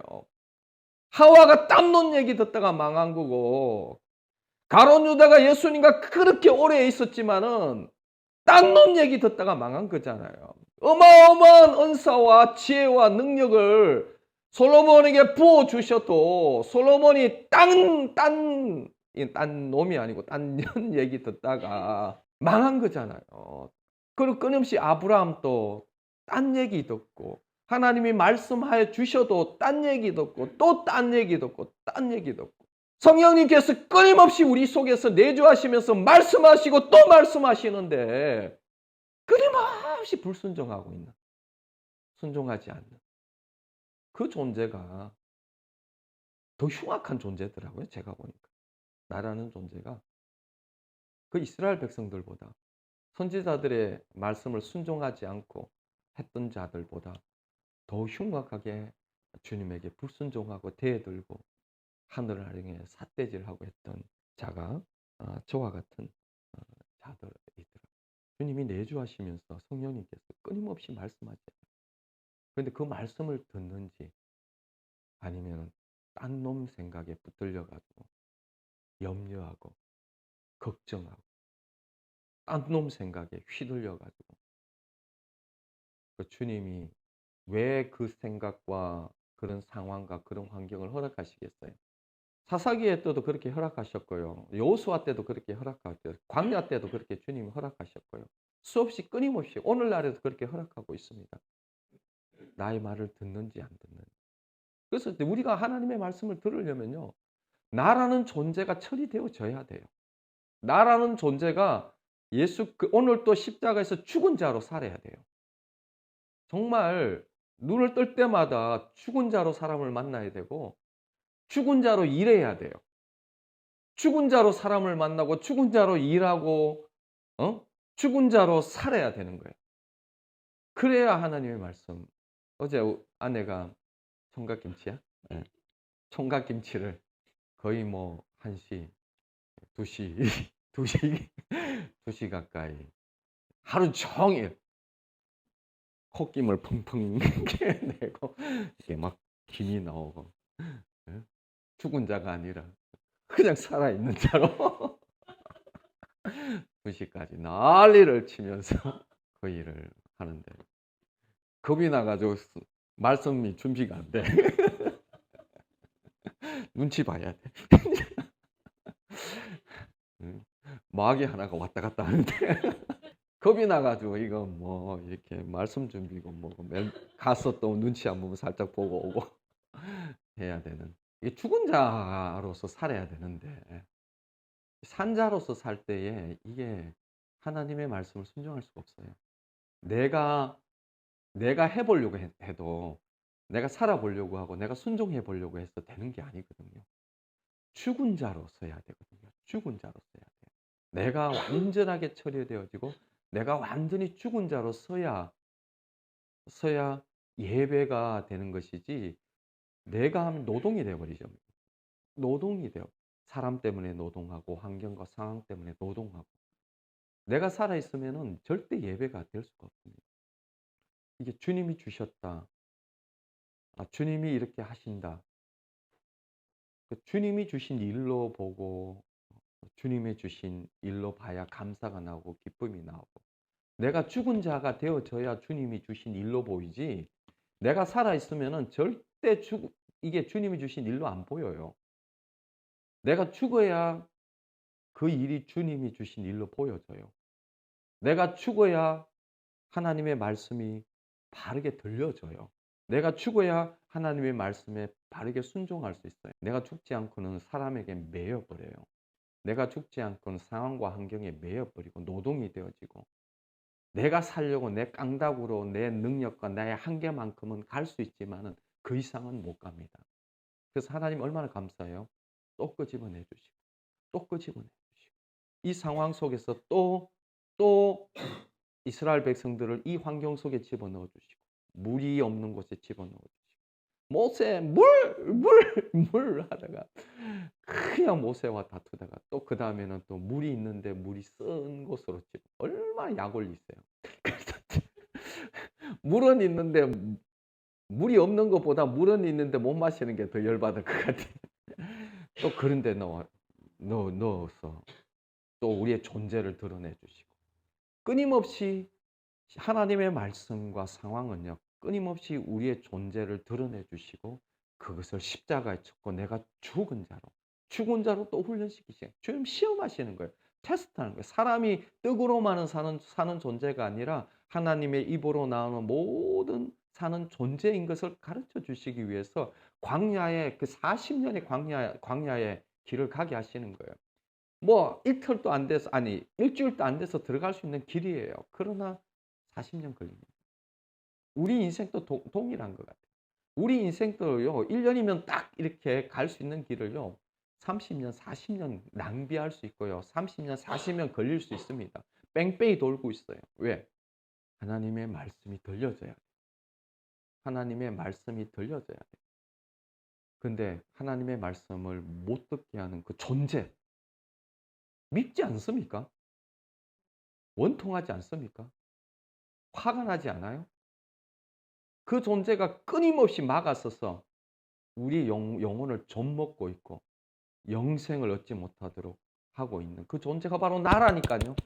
하와가 딴 놈 얘기 듣다가 망한 거고 가룟 유다가 예수님과 그렇게 오래 있었지만은 딴 놈 얘기 듣다가 망한 거잖아요. 어마어마한 은사와 지혜와 능력을 솔로몬에게 부어 주셔도 솔로몬이 딴 놈이 아니고 딴 년 얘기 듣다가 망한 거잖아요. 그리고 끊임없이 아브라함도 딴 얘기 듣고 하나님이 말씀하여 주셔도 딴 얘기 듣고 또 딴 얘기 듣고 딴 얘기 듣고 성령님께서 끊임없이 우리 속에서 내주하시면서 말씀하시고 또 말씀하시는데 끊임없이 불순종하고 있는 순종하지 않는 그 존재가 더 흉악한 존재더라고요, 제가 보니까. 나라는 존재가 그 이스라엘 백성들보다 선지자들의 말씀을 순종하지 않고 했던 자들보다 더 흉악하게 주님에게 불순종하고 대들고 하늘을 향해 삿대질하고 했던 자가 저와 같은 자들이더라. 주님이 내주하시면서 성령님께서 끊임없이 말씀하잖아요. 그런데 그 말씀을 듣는지 아니면 딴 놈 생각에 붙들려 가지고 염려하고 걱정하고 딴 놈 생각에 휘둘려 가지고 그 주님이 왜 그 생각과 그런 상황과 그런 환경을 허락하시겠어요? 사사기에 때도 그렇게 허락하셨고요. 여호수아 때도 그렇게 허락하셨고요. 광야 때도 그렇게 주님이 허락하셨고요. 수없이 끊임없이 오늘날에도 그렇게 허락하고 있습니다. 나의 말을 듣는지 안 듣는지. 그래서 우리가 하나님의 말씀을 들으려면요. 나라는 존재가 처리되어져야 돼요. 나라는 존재가 오늘 또 십자가에서 죽은 자로 살아야 돼요. 정말 눈을 뜰 때마다 죽은 자로 사람을 만나야 되고 죽은 자로 일해야 돼요. 죽은 자로 사람을 만나고 죽은 자로 일하고 죽은 자로 살아야 되는 거예요. 그래야 하나님의 말씀. 어제 아내가 총각김치야? 네. 총각김치를 거의 뭐 1시, 2시, 2시, 2시 가까이 하루 종일 콧김을 펑펑 내고 이게 막 김이 나오고 죽은 자가 아니라 그냥 살아있는 자로 2시까지 난리를 치면서 그 일을 하는데 겁이 나가지고 말씀이 준비가 안 돼. 눈치 봐야 돼. 마귀 하나가 왔다 갔다 하는데 겁이 나가지고 이거 뭐 이렇게 말씀 준비고 뭐고 가서 또 눈치 안 보면 살짝 보고 오고 해야 되는. 이게 죽은 자로서 살아야 되는데 산자로서 살 때에 이게 하나님의 말씀을 순종할 수가 없어요. 내가 해보려고 해도 내가 살아보려고 하고 내가 순종해 보려고 해서 되는 게 아니거든요. 죽은 자로서 해야 되거든요. 죽은 자로서 해야 돼요. 내가 완전하게 처리되어지고 내가 완전히 죽은 자로 서야 예배가 되는 것이지 내가 하면 노동이 되어버리죠. 노동이 돼요. 사람 때문에 노동하고 환경과 상황 때문에 노동하고 내가 살아있으면 절대 예배가 될 수가 없습니다. 이게 주님이 주셨다. 주님이 이렇게 하신다. 주님이 주신 일로 보고 주님이 주신 일로 봐야 감사가 나오고 기쁨이 나오고 내가 죽은 자가 되어져야 주님이 주신 일로 보이지 내가 살아있으면 절대 이게 주님이 주신 일로 안 보여요. 내가 죽어야 그 일이 주님이 주신 일로 보여져요. 내가 죽어야 하나님의 말씀이 바르게 들려져요. 내가 죽어야 하나님의 말씀에 바르게 순종할 수 있어요. 내가 죽지 않고는 사람에게 매여버려요. 내가 죽지 않고는 상황과 환경에 매여버리고 노동이 되어지고 내가 살려고 내 깡다구로 내 능력과 나의 한계만큼은 갈 수 있지만은 그 이상은 못 갑니다. 그래서 하나님 얼마나 감사해요. 또 끄집어내 주시고 또 끄집어내 주시고 이 상황 속에서 또 이스라엘 백성들을 이 환경 속에 집어넣어 주시고 물이 없는 곳에 집어넣어 주시고 모세 물 하다가 그냥 모세와 다투다가 또 그 다음에는 또 물이 있는데 물이 쓴 곳으로 얼마나 약 올리세요. 그래서 물은 있는데 물이 없는 것보다 물은 있는데 못 마시는 게 더 열받을 것 같아요. 또 그런 데 넣어서 또 우리의 존재를 드러내 주시고 끊임없이 하나님의 말씀과 상황은요. 끊임없이 우리의 존재를 드러내 주시고 그것을 십자가에 쳤고 내가 죽은 자로 또 훈련시키시는 주님 시험하시는 거예요. 테스트하는 거예요. 사람이 떡으로만 사는 존재가 아니라 하나님의 입으로 나오는 모든 사는 존재인 것을 가르쳐 주시기 위해서 광야의 그 40년의 광야의 길을 가게 하시는 거예요. 뭐 이틀도 안 돼서 일주일도 안 돼서 들어갈 수 있는 길이에요. 그러나 40년 걸립니다. 우리 인생도 동일한 것 같아요. 우리 인생도요. 1년이면 딱 이렇게 갈 수 있는 길을요. 30년, 40년 낭비할 수 있고요. 30년, 40년 걸릴 수 있습니다. 뺑뺑이 돌고 있어요. 왜? 하나님의 말씀이 들려져야 돼. 하나님의 말씀이 들려져야 돼. 근데 하나님의 말씀을 못 듣게 하는 그 존재, 밉지 않습니까? 원통하지 않습니까? 화가 나지 않아요? 그 존재가 끊임없이 막았어서 우리 영혼을 좀먹고 있고 영생을 얻지 못하도록 하고 있는 그 존재가 바로 나라니까요.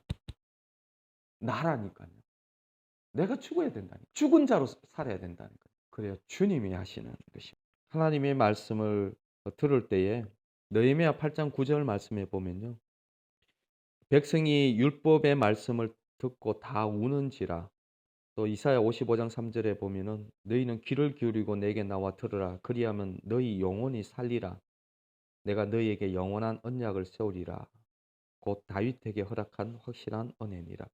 나라니까요. 내가 죽어야 된다니까. 죽은 자로 살아야 된다니까. 그래야 주님이 하시는 것입니다. 하나님의 말씀을 들을 때에 느헤미야 8장 9절 말씀에 보면요. 백성이 율법의 말씀을 듣고 다 우는지라. 또 이사야 55장 3절에 보면은 너희는 귀를 기울이고 내게 나와 들으라. 그리하면 너희 영혼이 살리라. 내가 너희에게 영원한 언약을 세우리라. 곧 다윗에게 허락한 확실한 은혜니라.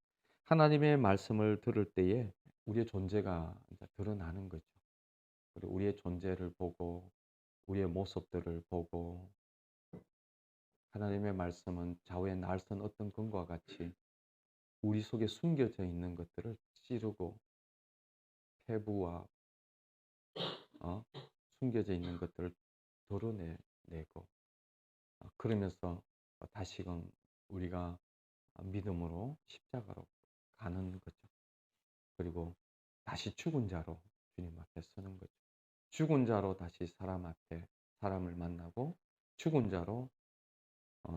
하나님의 말씀을 들을 때에 우리의 존재가 드러나는 거죠. 그리고 우리의 존재를 보고 우리의 모습들을 보고 하나님의 말씀은 좌우에 날선 어떤 금과 같이 우리 속에 숨겨져 있는 것들을 찌르고폐부와 숨겨져 있는 것들을 드러내고 그러면서 다시금 우리가 믿음으로 십자가로 가는 거죠. 그리고 다시 죽은 자로 주님 앞에 서는 거죠. 죽은 자로 다시 사람 앞에 사람을 만나고 죽은 자로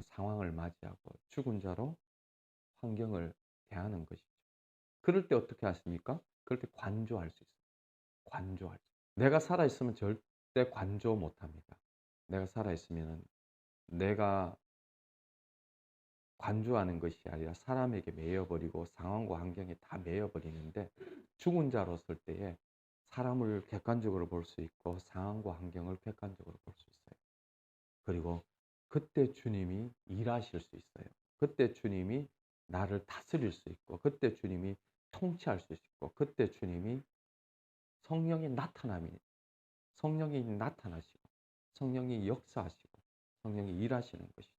상황을 맞이하고 죽은 자로 환경을 대하는 것이죠. 그럴 때 어떻게 하십니까? 그럴 때 관조할 수 있어요. 관조할 수. 내가 살아있으면 절대 관조 못합니다. 내가 살아있으면 내가 관조하는 것이 아니라 사람에게 매여버리고 상황과 환경에 다 매여버리는데 죽은 자로 설 때에 사람을 객관적으로 볼 수 있고 상황과 환경을 객관적으로 볼 수 있어요. 그리고 그때 주님이 일하실 수 있어요. 그때 주님이 나를 다스릴 수 있고 그때 주님이 통치할 수 있고 그때 주님이 성령이 나타나시고 성령이 역사하시고 성령이 일하시는 것이죠.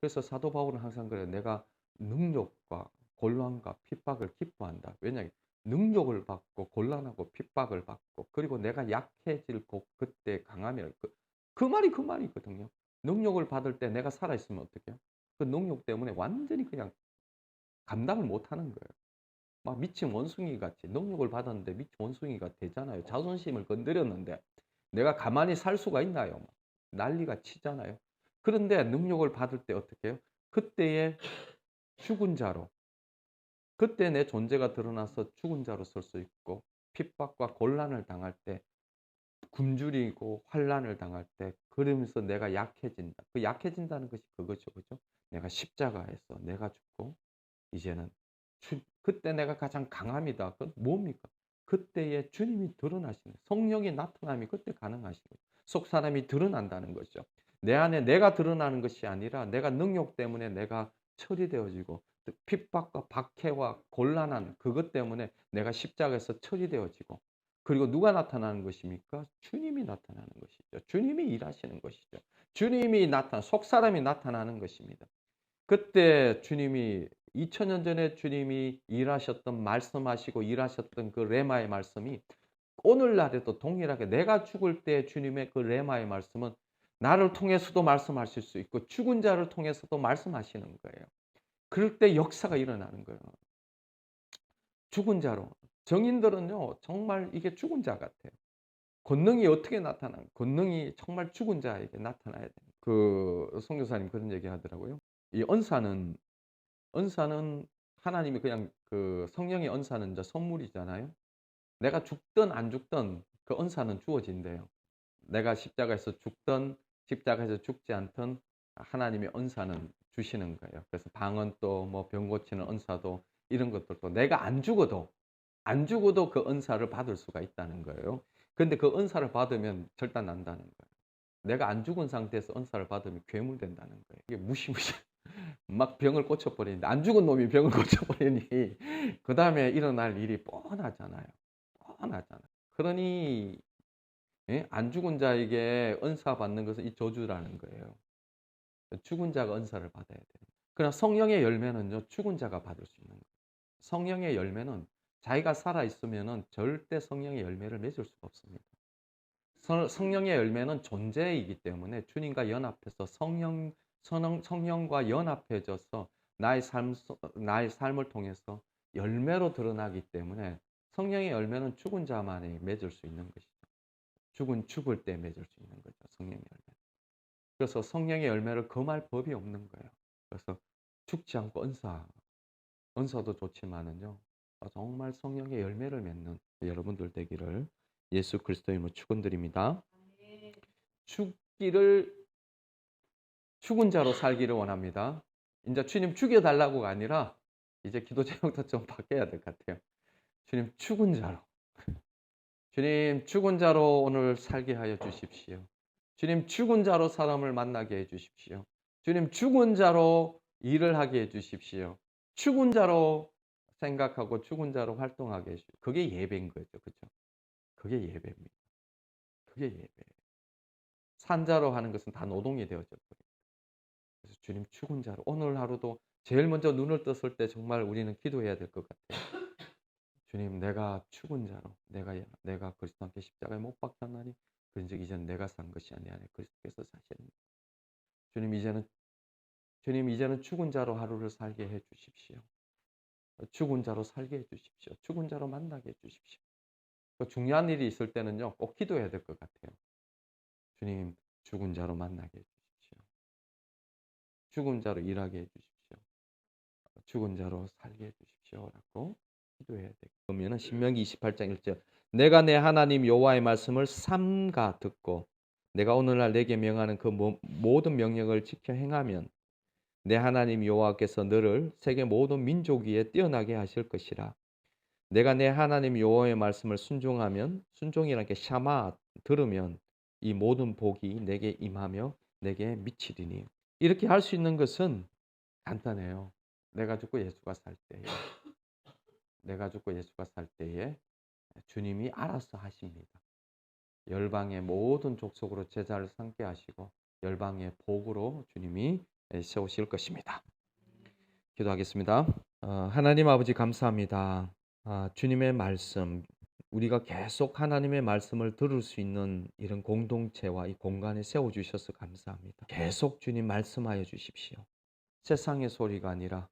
그래서 사도 바울은 항상 그래요. 내가 능력과 곤란과 핍박을 기뻐한다. 왜냐하면 능력을 받고 곤란하고 핍박을 받고 그리고 내가 약해지고 그때 강하면 그 말이 그 말이거든요. 능력을 받을 때 내가 살아있으면 어떡해요? 그 능력 때문에 완전히 그냥 감당을 못하는 거예요. 막 미친 원숭이 같이 능력을 받았는데 미친 원숭이가 되잖아요. 자존심을 건드렸는데 내가 가만히 살 수가 있나요? 막 난리가 치잖아요. 그런데 능력을 받을 때 어떻게 해요? 그때의 죽은 자로 그때 내 존재가 드러나서 죽은 자로 설 수 있고 핍박과 곤란을 당할 때 굶주리고 환란을 당할 때 그러면서 내가 약해진다. 그 약해진다는 것이 그거죠. 그죠? 내가 십자가에서 내가 죽고 이제는 그때 내가 가장 강합니다. 그 뭡니까? 그때에 주님이 드러나시는 성령의 나타남이 그때 가능하신 거죠. 속 사람이 드러난다는 거죠. 내 안에 내가 드러나는 것이 아니라 내가 능력 때문에 내가 처리되어지고 핍박과 박해와 곤란한 그것 때문에 내가 십자가에서 처리되어지고 그리고 누가 나타나는 것입니까? 주님이 나타나는 것이죠. 주님이 일하시는 것이죠. 주님이 속 사람이 나타나는 것입니다. 그때 주님이 2000년 전에 주님이 일하셨던 말씀하시고 일하셨던 그 레마의 말씀이 오늘날에도 동일하게 내가 죽을 때 주님의 그 레마의 말씀은 나를 통해서도 말씀하실 수 있고 죽은 자를 통해서도 말씀하시는 거예요. 그럴 때 역사가 일어나는 거예요. 죽은 자로. 정인들은요 정말 이게 죽은 자 같아요. 권능이 어떻게 나타나요? 권능이 정말 죽은 자에게 나타나야 돼요. 그 선교사님 그런 얘기 하더라고요. 이 은사는 하나님이 그냥 그 성령의 은사는 이제 선물이잖아요. 내가 죽든 안 죽든 그 은사는 주어진대요. 내가 십자가에서 죽든 십자가에서 죽지 않든 하나님의 은사는 주시는 거예요. 그래서 방언도 뭐 병 고치는 은사도 이런 것들도 내가 안 죽어도 그 은사를 받을 수가 있다는 거예요. 근데 그 은사를 받으면 절단난다는 거예요. 내가 안 죽은 상태에서 은사를 받으면 괴물 된다는 거예요. 이게 무시무시 막 병을 고쳐버리는데 안 죽은 놈이 병을 고쳐버리니 그 다음에 일어날 일이 뻔하잖아요. 뻔하잖아요. 그러니 안 죽은 자에게 은사 받는 것은 이 저주라는 거예요. 죽은 자가 은사를 받아야 돼요. 그러나 성령의 열매는요, 죽은 자가 받을 수 있는 거예요. 성령의 열매는 자기가 살아 있으면은 절대 성령의 열매를 맺을 수가 없습니다. 성령의 열매는 존재이기 때문에 주님과 연합해서 성령과 연합해져서 나의 삶을 통해서 열매로 드러나기 때문에 성령의 열매는 죽은 자만이 맺을 수 있는 것이죠. 죽을 때 맺을 수 있는 거죠. 성령의 열매. 그래서 성령의 열매를 금할 법이 없는 거예요. 그래서 죽지 않고 은사도 좋지만은요, 정말 성령의 열매를 맺는 여러분들 되기를 예수 그리스도의 이름으로 축원드립니다. 죽은 자로 살기를 원합니다. 이제 주님 죽여달라고가 아니라 이제 기도 제목도 좀 바뀌어야 될 것 같아요. 주님 죽은 자로. 주님 죽은 자로 오늘 살게 하여 주십시오. 주님 죽은 자로 사람을 만나게 해 주십시오. 주님 죽은 자로 일을 하게 해 주십시오. 죽은 자로 생각하고 죽은 자로 활동하게 해 주십시오. 그게 예배인 거죠. 그렇죠? 그게 예배입니다. 그게 예배예요. 산자로 하는 것은 다 노동이 되어져 버려요. 그래서 주님 죽은 자로 오늘 하루도 제일 먼저 눈을 떴을 때 정말 우리는 기도해야 될 것 같아요. 주님, 내가 죽은 자로 내가 그리스도 함께 십자가에 못 박혔나니 그런즉 이제는 내가 산 것이 아니라 그리스도께서 사시는. 주님 이제는 죽은 자로 하루를 살게 해 주십시오. 죽은 자로 살게 해 주십시오. 죽은 자로 만나게 해 주십시오. 중요한 일이 있을 때는요, 꼭 기도해야 될 것 같아요. 주님, 죽은 자로 만나게 해 주십시오. 죽은 자로 일하게 해 주십시오. 죽은 자로 살게 해 주십시오라고 기도해야 돼요. 그러면은 신명기 28장 1절. 내가 내 하나님 여호와의 말씀을 삼가 듣고 내가 오늘날 내게 명하는 그 모든 명령을 지켜 행하면 내 하나님 여호와께서 너를 세계 모든 민족 위에 뛰어나게 하실 것이라. 내가 내 하나님 여호와의 말씀을 순종하면, 순종이라는 게 샤마, 들으면 이 모든 복이 내게 임하며 내게 미치리니. 이렇게 할 수 있는 것은 간단해요. 내가 죽고 예수가 살 때에 주님이 알아서 하십니다. 열방의 모든 족속으로 제자를 삼게 하시고 열방의 복으로 주님이 세우실 것입니다. 기도하겠습니다. 하나님 아버지 감사합니다. 주님의 말씀, 우리가 계속 하나님의 말씀을 들을 수 있는 이런 공동체와 이 공간에 세워주셔서 감사합니다. 계속 주님 말씀하여 주십시오. 세상의 소리가 아니라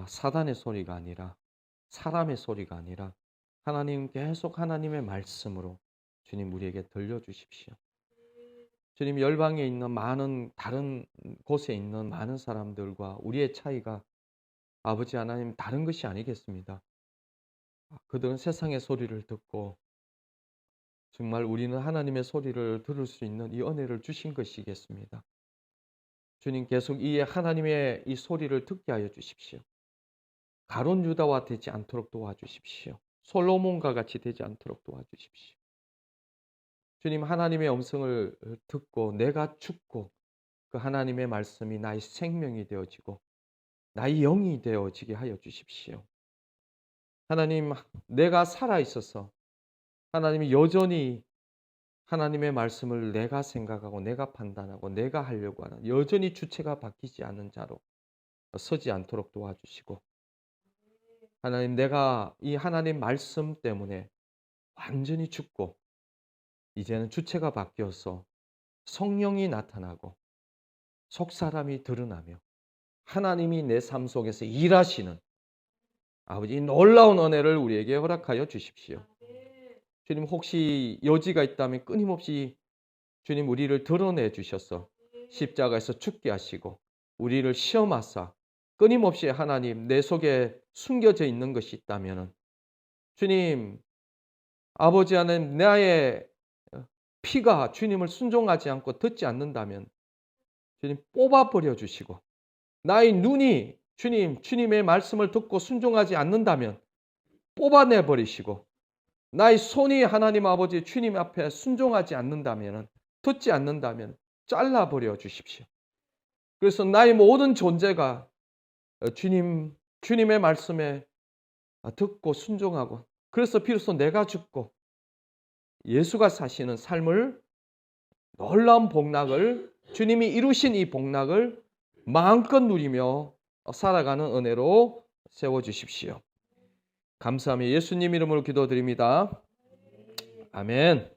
사단의 소리가 아니라 사람의 소리가 아니라 하나님 계속 하나님의 말씀으로 주님 우리에게 들려주십시오. 주님 열방에 있는 많은 다른 곳에 있는 많은 사람들과 우리의 차이가 아버지 하나님 다른 것이 아니겠습니다. 그들은 세상의 소리를 듣고 정말 우리는 하나님의 소리를 들을 수 있는 이 은혜를 주신 것이겠습니다. 주님 계속 이 하나님의 이 소리를 듣게 하여 주십시오. 가론 유다와 되지 않도록 도와주십시오. 솔로몬과 같이 되지 않도록 도와주십시오. 주님 하나님의 음성을 듣고 내가 죽고 그 하나님의 말씀이 나의 생명이 되어지고 나의 영이 되어지게 하여 주십시오. 하나님, 내가 살아있어서 하나님이 여전히 하나님의 말씀을 내가 생각하고 내가 판단하고 내가 하려고 하는 여전히 주체가 바뀌지 않는 자로 서지 않도록 도와주시고 하나님, 내가 이 하나님 말씀 때문에 완전히 죽고 이제는 주체가 바뀌어서 성령이 나타나고 속사람이 드러나며 하나님이 내 삶 속에서 일하시는 아버지 놀라운 은혜를 우리에게 허락하여 주십시오. 주님 혹시 여지가 있다면 끊임없이 주님 우리를 드러내 주셔서 십자가에서 죽게 하시고 우리를 시험하사 끊임없이 하나님 내 속에 숨겨져 있는 것이 있다면 주님 아버지 하나님 나의 피가 주님을 순종하지 않고 듣지 않는다면 주님 뽑아버려 주시고 나의 눈이 주님의 말씀을 듣고 순종하지 않는다면 뽑아내 버리시고 나의 손이 하나님 아버지 주님 앞에 순종하지 않는다면 듣지 않는다면 잘라버려 주십시오. 그래서 나의 모든 존재가 주님의 말씀에 듣고 순종하고 그래서 비로소 내가 죽고 예수가 사시는 삶을 놀라운 복락을 주님이 이루신 이 복락을 마음껏 누리며 살아가는 은혜로 세워주십시오. 감사하며 예수님 이름으로 기도드립니다. 아멘.